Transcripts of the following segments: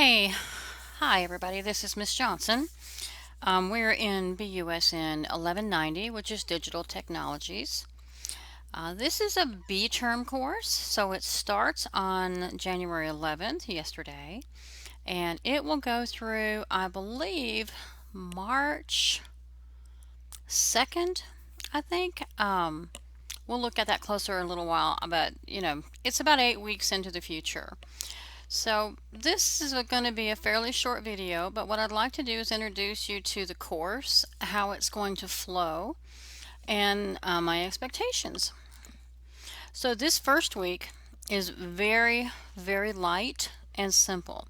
Hey, hi everybody, this is Miss Johnson. We're in BUSN 1190, which is Digital Technologies. This is a B-term course, so it starts on January 11th, yesterday, and it will go through, I believe, March 2nd, I think. We'll look at that closer in a little while, but it's about 8 weeks into the future. So this is going to be a fairly short video, but what I'd like to do is introduce you to the course, how it's going to flow, and my expectations. So this first week is very, very light and simple.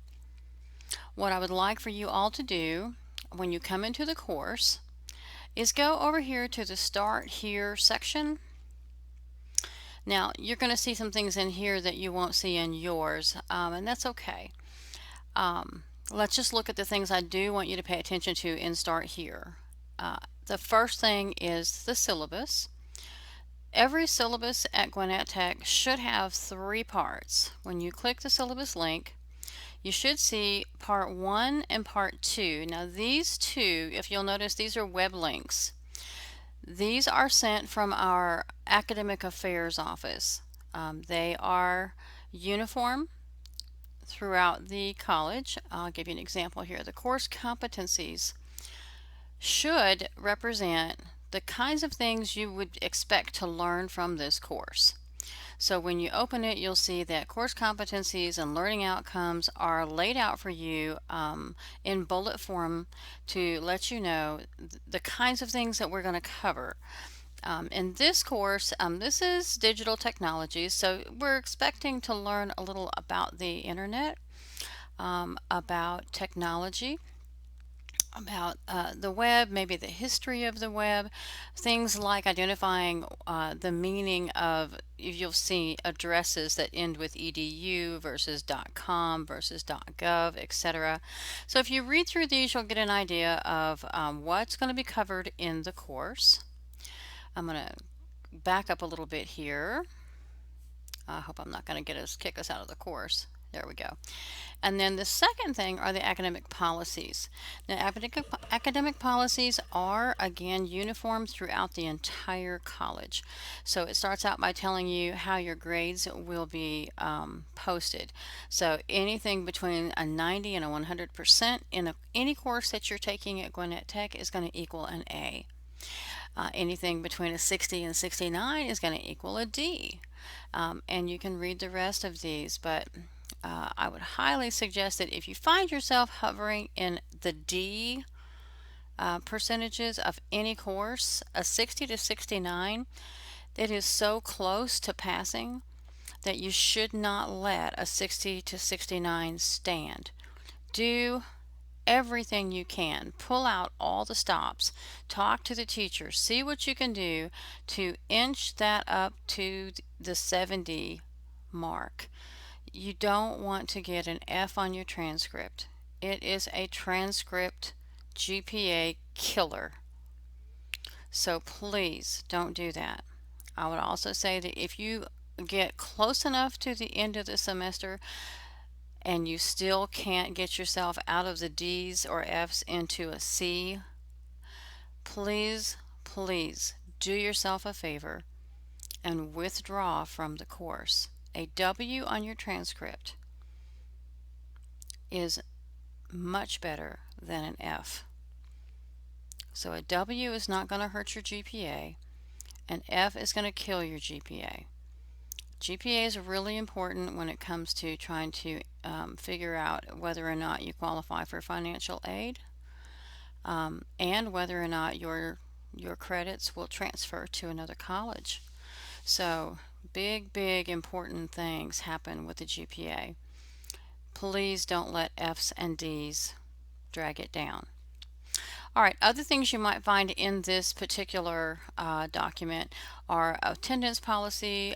What I would like for you all to do when you come into the course is go over here to the Start Here section. Now, you're going to see some things in here that you won't see in yours, and that's okay. Let's just look at the things I do want you to pay attention to in Start Here. The first thing is the syllabus. Every syllabus at Gwinnett Tech should have 3 parts. When you click the syllabus link, you should see part 1 and part 2. Now these two, if you'll notice, these are web links. These are sent from our Academic Affairs office. They are uniform throughout the college. I'll give you an example here. The course competencies should represent the kinds of things you would expect to learn from this course. So when you open it, you'll see that course competencies and learning outcomes are laid out for you in bullet form to let you know the kinds of things that we're going to cover. In this course, this is digital technologies, so we're expecting to learn a little about the internet, about technology, about the web, maybe the history of the web, things like identifying the meaning of, you'll see addresses that end with edu versus .com versus .gov, etc. So if you read through these, you'll get an idea of what's going to be covered in the course. I'm going to back up a little bit here. I hope I'm not going to kick us out of the course. There we go. And then the second thing are the academic policies. Now, academic policies are, again, uniform throughout the entire college. So it starts out by telling you how your grades will be posted. So anything between a 90 and a 100% in any course that you're taking at Gwinnett Tech is going to equal an A. Anything between a 60 and 69 is going to equal a D. And you can read the rest of these, but I would highly suggest that if you find yourself hovering in the D percentages of any course, a 60 to 69, it is so close to passing that you should not let a 60 to 69 stand. Do everything you can. Pull out all the stops. Talk to the teacher. See what you can do to inch that up to the 70 mark. You don't want to get an F on your transcript. It is a transcript GPA killer. So please don't do that. I would also say that if you get close enough to the end of the semester and you still can't get yourself out of the D's or F's into a C, please, please do yourself a favor and withdraw from the course. A W on your transcript is much better than an F. So a W is not going to hurt your GPA. An F is going to kill your GPA. GPA is really important when it comes to trying to figure out whether or not you qualify for financial aid, and whether or not your credits will transfer to another college. So big, big important things happen with the GPA. Please don't let F's and D's drag it down. All right, other things you might find in this particular document are attendance policy.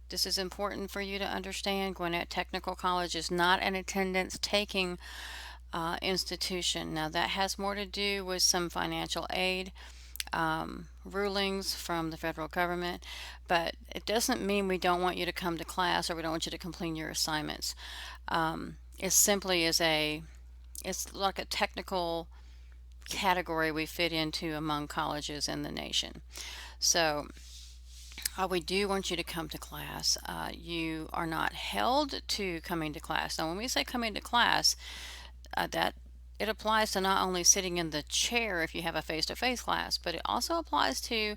This is important for you to understand. Gwinnett Technical College is not an attendance taking institution. Now that has more to do with some financial aid rulings from the federal government, but it doesn't mean we don't want you to come to class or we don't want you to complete your assignments. It simply is it's like a technical category we fit into among colleges in the nation. So we do want you to come to class. You are not held to coming to class. Now, when we say coming to class, that it applies to not only sitting in the chair if you have a face-to-face class, but it also applies to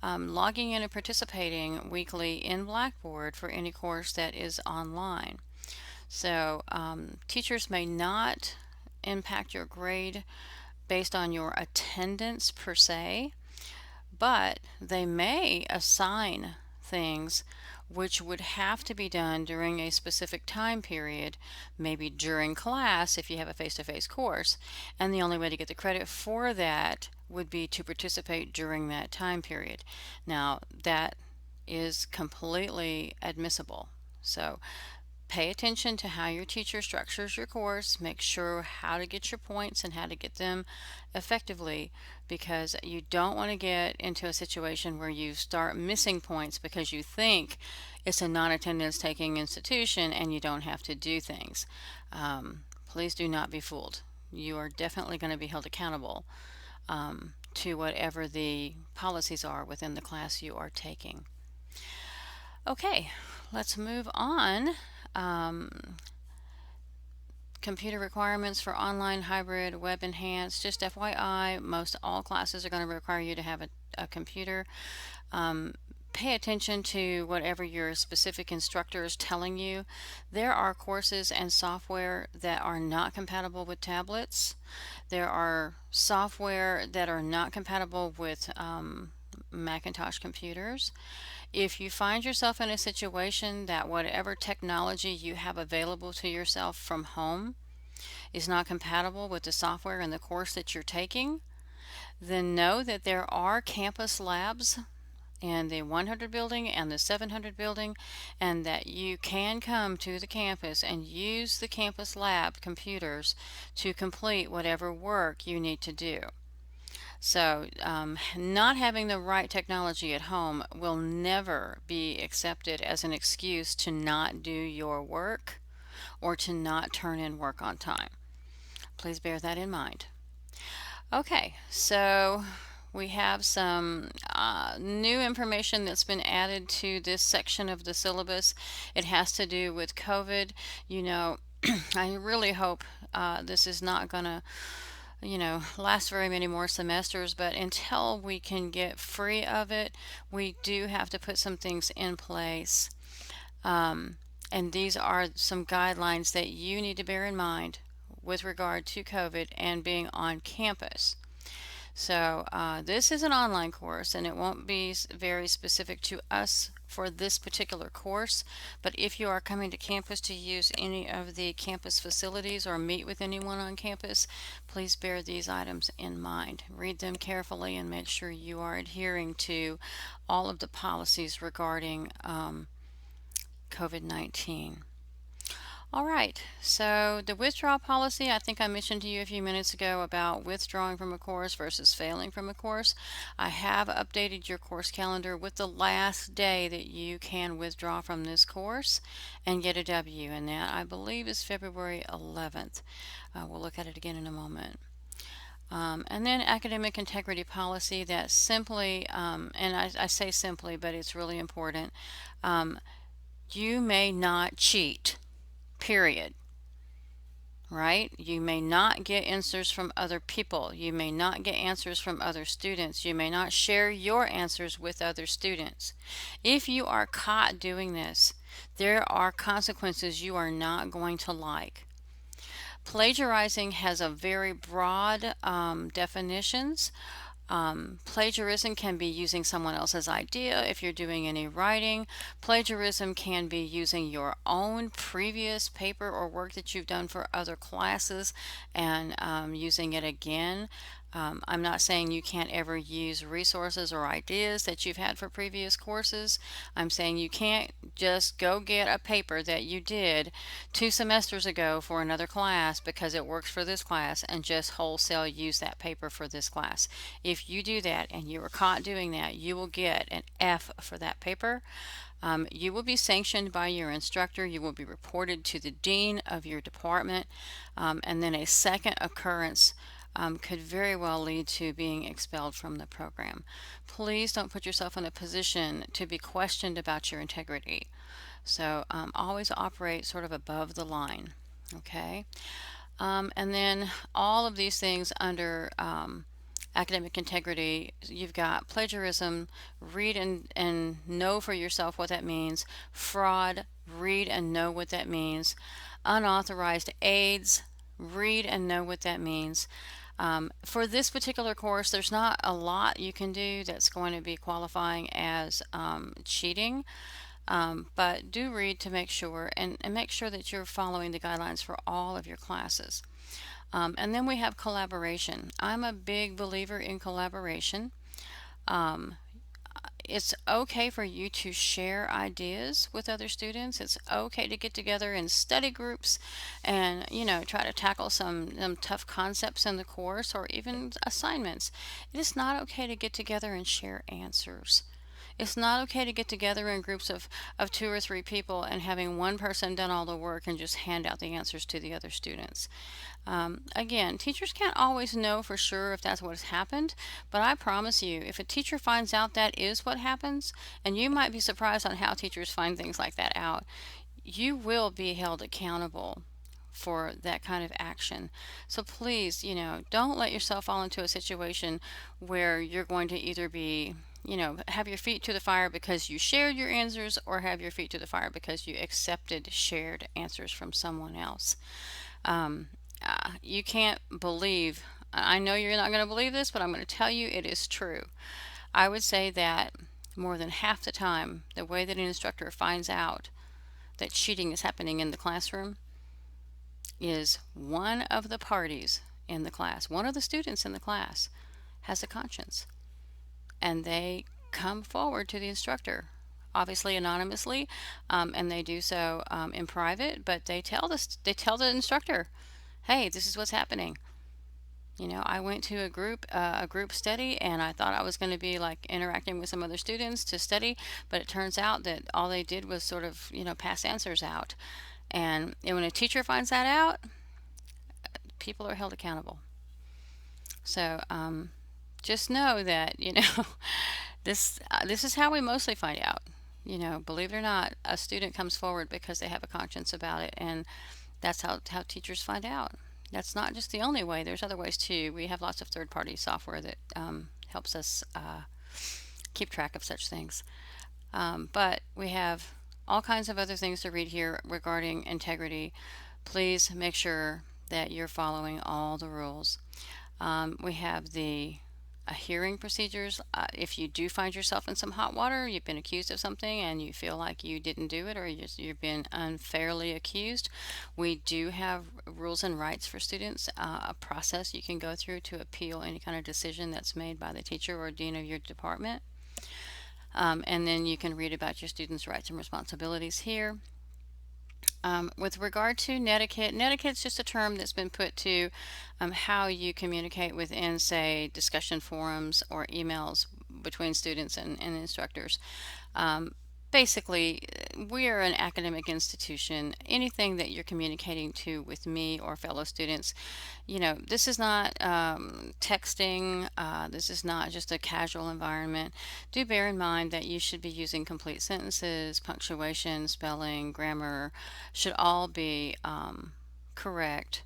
logging in and participating weekly in Blackboard for any course that is online. So teachers may not impact your grade based on your attendance per se, but they may assign things which would have to be done during a specific time period, maybe during class if you have a face-to-face course, and the only way to get the credit for that would be to participate during that time period. Now, that is completely admissible. So pay attention to how your teacher structures your course. Make sure how to get your points and how to get them effectively, because you don't want to get into a situation where you start missing points because you think it's a non-attendance taking institution and you don't have to do things. Please do not be fooled. You are definitely going to be held accountable to whatever the policies are within the class you are taking. Okay, let's move on. Computer requirements for online, hybrid, web enhanced. Just FYI, most all classes are going to require you to have a computer. Pay attention to whatever your specific instructor is telling you. There are courses and software that are not compatible with tablets. There are software that are not compatible with Macintosh computers. If you find yourself in a situation that whatever technology you have available to yourself from home is not compatible with the software in the course that you're taking, then know that there are campus labs in the 100 building and the 700 building, and that you can come to the campus and use the campus lab computers to complete whatever work you need to do. So, not having the right technology at home will never be accepted as an excuse to not do your work or to not turn in work on time. Please bear that in mind. Okay, so we have some new information that's been added to this section of the syllabus. It has to do with COVID. You know, I really hope this is not going to last very many more semesters, but until we can get free of it, we do have to put some things in place. And these are some guidelines that you need to bear in mind with regard to COVID and being on campus. So this is an online course, and it won't be very specific to us for this particular course, but if you are coming to campus to use any of the campus facilities or meet with anyone on campus, please bear these items in mind. Read them carefully and make sure you are adhering to all of the policies regarding COVID-19. All right, so the withdrawal policy, I think I mentioned to you a few minutes ago about withdrawing from a course versus failing from a course. I have updated your course calendar with the last day that you can withdraw from this course and get a W, and that I believe is February 11th. We'll look at it again in a moment. And then academic integrity policy, that simply, and I say simply, but it's really important, you may not cheat. Period. Right? You may not get answers from other people. You may not get answers from other students. You may not share your answers with other students. If you are caught doing this, there are consequences you are not going to like. Plagiarizing has a very broad definitions. Plagiarism can be using someone else's idea if you're doing any writing. Plagiarism can be using your own previous paper or work that you've done for other classes and using it again. I'm not saying you can't ever use resources or ideas that you've had for previous courses. I'm saying you can't just go get a paper that you did 2 semesters ago for another class because it works for this class and just wholesale use that paper for this class. If you do that and you are caught doing that, you will get an F for that paper. You will be sanctioned by your instructor. You will be reported to the dean of your department, and then a second occurrence could very well lead to being expelled from the program. Please don't put yourself in a position to be questioned about your integrity. So always operate sort of above the line, okay? And then all of these things under academic integrity, you've got plagiarism, read and know for yourself what that means, fraud, read and know what that means, unauthorized aids, read and know what that means. For this particular course, there's not a lot you can do that's going to be qualifying as cheating, but do read to make sure and make sure that you're following the guidelines for all of your classes. And then we have collaboration. I'm a big believer in collaboration. Um, it's okay for you to share ideas with other students. It's okay to get together in study groups and, try to tackle some tough concepts in the course or even assignments. It is not okay to get together and share answers. It's not okay to get together in groups of 2 or 3 people and having one person done all the work and just hand out the answers to the other students. Again, teachers can't always know for sure if that's what has happened, but I promise you, if a teacher finds out that is what happens, and you might be surprised on how teachers find things like that out, you will be held accountable for that kind of action. So please, don't let yourself fall into a situation where you're going to either be, have your feet to the fire because you shared your answers or have your feet to the fire because you accepted shared answers from someone else. Um, you can't believe, I know you're not going to believe this, but I'm going to tell you it is true. I would say that more than half the time, the way that an instructor finds out that cheating is happening in the classroom is one of the parties in the class, one of the students in the class has a conscience, and they come forward to the instructor, obviously anonymously, and they do so in private, but they tell the instructor, hey, this is what's happening. I went to a group study, and I thought I was going to be like interacting with some other students to study, but it turns out that all they did was sort of, pass answers out. And when a teacher finds that out, people are held accountable. So just know that, this is how we mostly find out. Believe it or not, a student comes forward because they have a conscience about it, and that's how teachers find out. That's not just the only way. There's other ways too. We have lots of third-party software that helps us keep track of such things. But we have all kinds of other things to read here regarding integrity. Please make sure that you're following all the rules. We have the hearing procedures. If you do find yourself in some hot water, you've been accused of something and you feel like you didn't do it, or you've been unfairly accused, we do have rules and rights for students, a process you can go through to appeal any kind of decision that's made by the teacher or dean of your department. And then you can read about your students' rights and responsibilities here. With regard to netiquette, netiquette is just a term that's been put to how you communicate within, say, discussion forums or emails between students and instructors. Basically, we are an academic institution. Anything that you're communicating to with me or fellow students, this is not texting. This is not just a casual environment. Do bear in mind that you should be using complete sentences, punctuation, spelling, grammar should all be correct.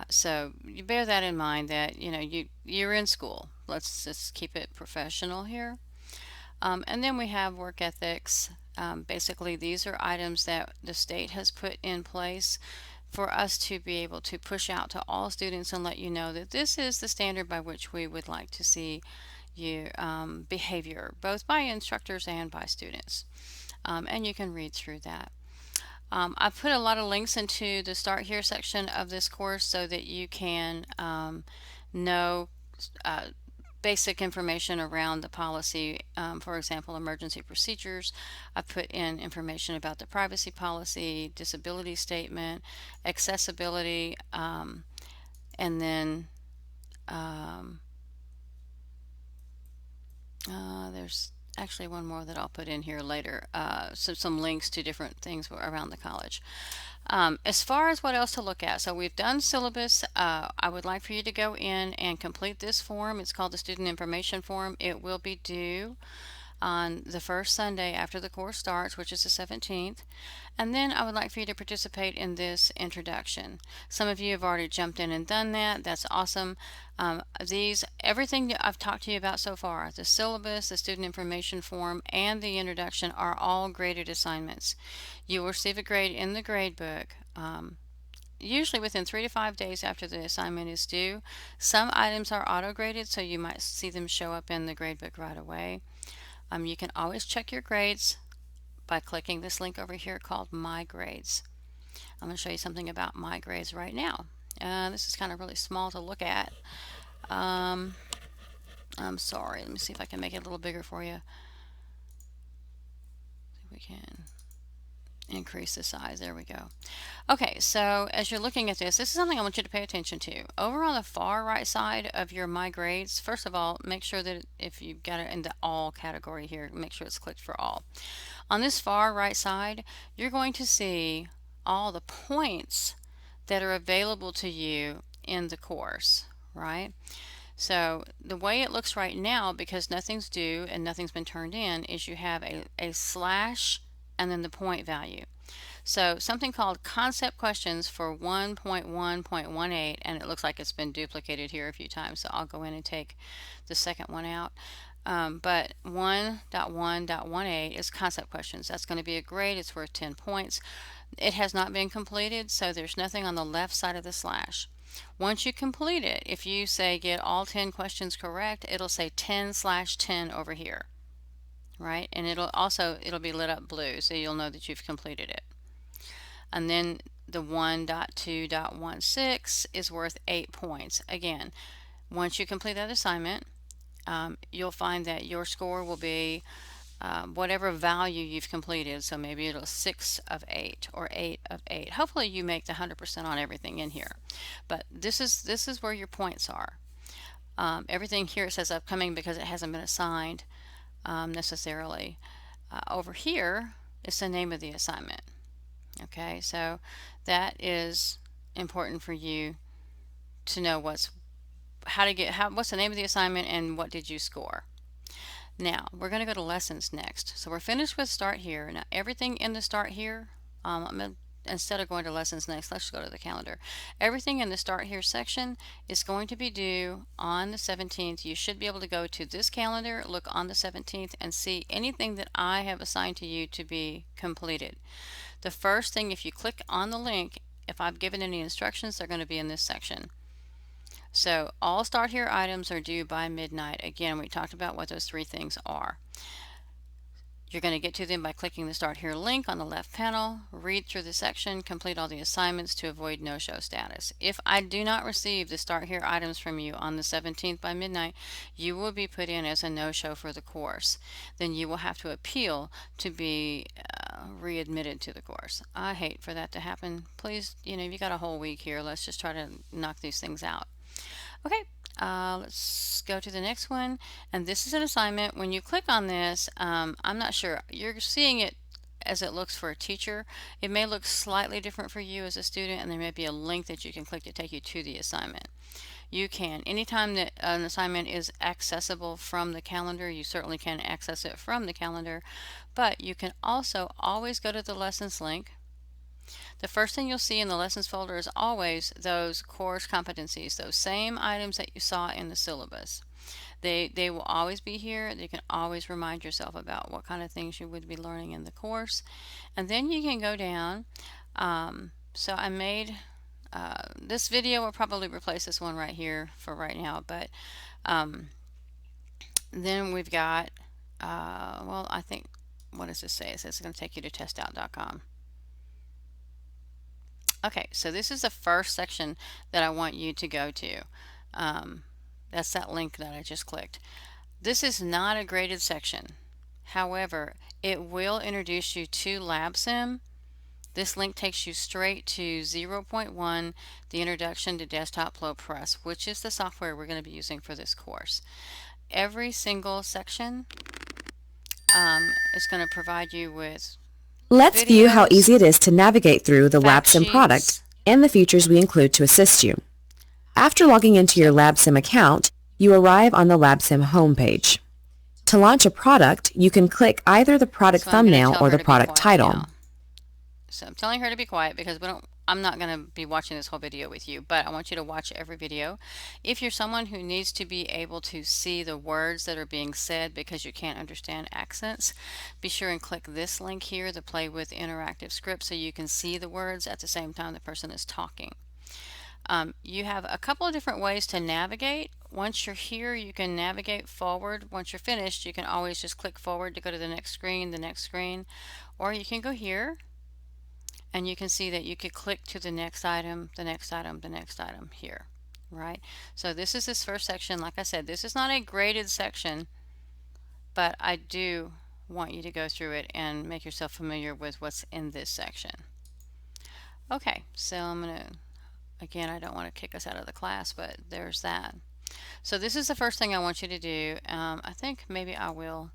So you bear that in mind that you're in school. Let's just keep it professional here. And then we have work ethics. Basically, these are items that the state has put in place for us to be able to push out to all students and let you know that this is the standard by which we would like to see your behavior, both by instructors and by students. And you can read through that. I've put a lot of links into the Start Here section of this course so that you can know basic information around the policy. For example, emergency procedures. I put in information about the privacy policy, disability statement, accessibility, and then um, there's actually one more that I'll put in here later. So some links to different things around the college. As far as what else to look at, so we've done syllabus. I would like for you to go in and complete this form. It's called the Student Information Form. It will be due on the first Sunday after the course starts, which is the 17th. And then I would like for you to participate in this introduction. Some of you have already jumped in and done that. That's awesome. Everything that I've talked to you about so far, the syllabus, the student information form, and the introduction are all graded assignments. You will receive a grade in the grade book. Usually within 3 to 5 days after the assignment is due. Some items are auto-graded, so you might see them show up in the grade book right away. You can always check your grades by clicking this link over here called My Grades. I'm going to show you something about My Grades right now. This is kind of really small to look at. I'm sorry. Let me see if I can make it a little bigger for you. See if we can increase the size. There we go. Okay, so as you're looking at this is something I want you to pay attention to. Over on the far right side of your My Grades, first of all, make sure that if you've got it in the All category here, make sure it's clicked for All. On this far right side, you're going to see all the points that are available to you in the course, right? So the way it looks right now, because nothing's due and nothing's been turned in, is you have a slash and then the point value. So something called concept questions for 1.1.18, and it looks like it's been duplicated here a few times, so I'll go in and take the second one out. But 1.1.18 is concept questions. That's going to be a grade. It's worth 10 points. It has not been completed, so there's nothing on the left side of the slash. Once you complete it, if you say get all 10 questions correct, it'll say 10/10 over here, right? And it'll be lit up blue, so you'll know that you've completed it. And then the 1.2.16 is worth 8 points. Again, once you complete that assignment, you'll find that your score will be whatever value you've completed. So maybe it'll 6 of 8 or 8 of 8. Hopefully you make the 100% on everything in here. But this is where your points are. Everything here it says upcoming because it hasn't been assigned necessarily. Over here is the name of the assignment. Okay, so that is important for you to know what's the name of the assignment and what did you score. Now we're going to go to lessons next. So we're finished with start here. Now everything in the start here, instead of going to lessons next, let's go to the calendar. Everything in the start here section is going to be due on the 17th. You should be able to go to this calendar, look on the 17th, and see anything that I have assigned to you to be completed. The first thing, if you click on the link, if I've given any instructions, they're going to be in this section. So all start here items are due by midnight. Again, we talked about what those 3 things are. You're going to get to them by clicking the start here link on the left panel, read through the section, complete all the assignments to avoid no-show status. If I do not receive the start here items from you on the 17th by midnight, you will be put in as a no-show for the course. Then you will have to appeal to be readmitted to the course. I hate for that to happen. Please, you got a whole week here. Let's just try to knock these things out. Okay, let's go to the next one. And this is an assignment. When you click on this, I'm not sure. You're seeing it as it looks for a teacher. It may look slightly different for you as a student, and there may be a link that you can click to take you to the assignment. You can, anytime that an assignment is accessible from the calendar, you certainly can access it from the calendar, but you can also always go to the lessons link. The first thing you'll see in the lessons folder is always those course competencies, those same items that you saw in the syllabus. They will always be here. You can always remind yourself about what kind of things you would be learning in the course. And then you can go down. So I made this video will probably replace this one right here for right now, but then we've got well, I think, what does this say? It says it's going to take you to testout.com. Okay, so this is the first section that I want you to go to. That's that link that I just clicked. This is not a graded section. However, it will introduce you to LabSim. This link takes you straight to 0.1, the Introduction to Desktop Flow Press, which is the software we're going to be using for this course. Every single section is going to provide you with Let's view how videos, easy it is to navigate through the fact LabSim product sheets. and the features we include to assist you. After logging into your LabSim account, you arrive on the LabSim homepage. To launch a product, you can click either the product So I'm going to thumbnail tell or her the to be product quiet title. now. So I'm telling her to be quiet because I'm not going to be watching this whole video with you, but I want you to watch every video. If you're someone who needs to be able to see the words that are being said because you can't understand accents, be sure and click this link here, the Play with Interactive Script, so you can see the words at the same time the person is talking. You have a couple of different ways to navigate. Once you're here, you can navigate forward. Once you're finished, you can always just click forward to go to the next screen, or you can go here and you can see that you could click to the next item, the next item, the next item here, right? So this is this first section. Like I said, this is not a graded section, but I do want you to go through it and make yourself familiar with what's in this section. Okay, so I'm going to, again, I don't want to kick us out of the class, but there's that. So this is the first thing I want you to do. I think maybe I will.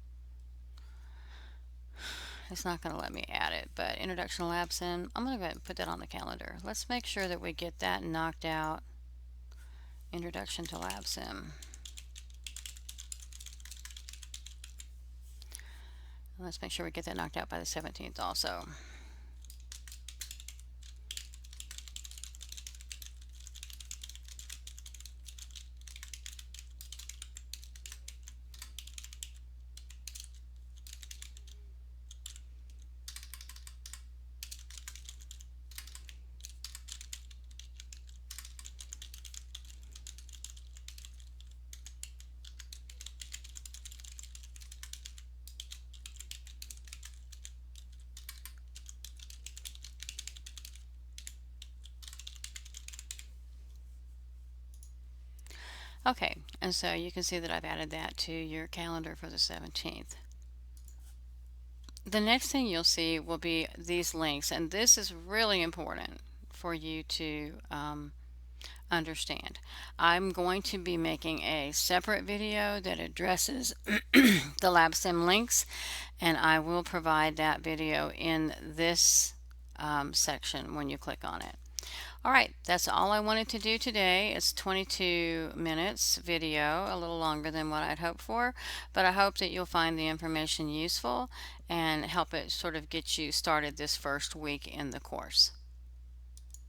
It's not going to let me add it, but Introduction to LabSim, I'm going to go ahead and put that on the calendar. Let's make sure that we get that knocked out. Introduction to LabSim. Let's make sure we get that knocked out by the 17th also. Okay, and so you can see that I've added that to your calendar for the 17th. The next thing you'll see will be these links, and this is really important for you to understand. I'm going to be making a separate video that addresses the LabSim links, and I will provide that video in this section when you click on it. All right, that's all I wanted to do today. It's 22 minutes video, a little longer than what I'd hoped for, but I hope that you'll find the information useful and help it sort of get you started this first week in the course.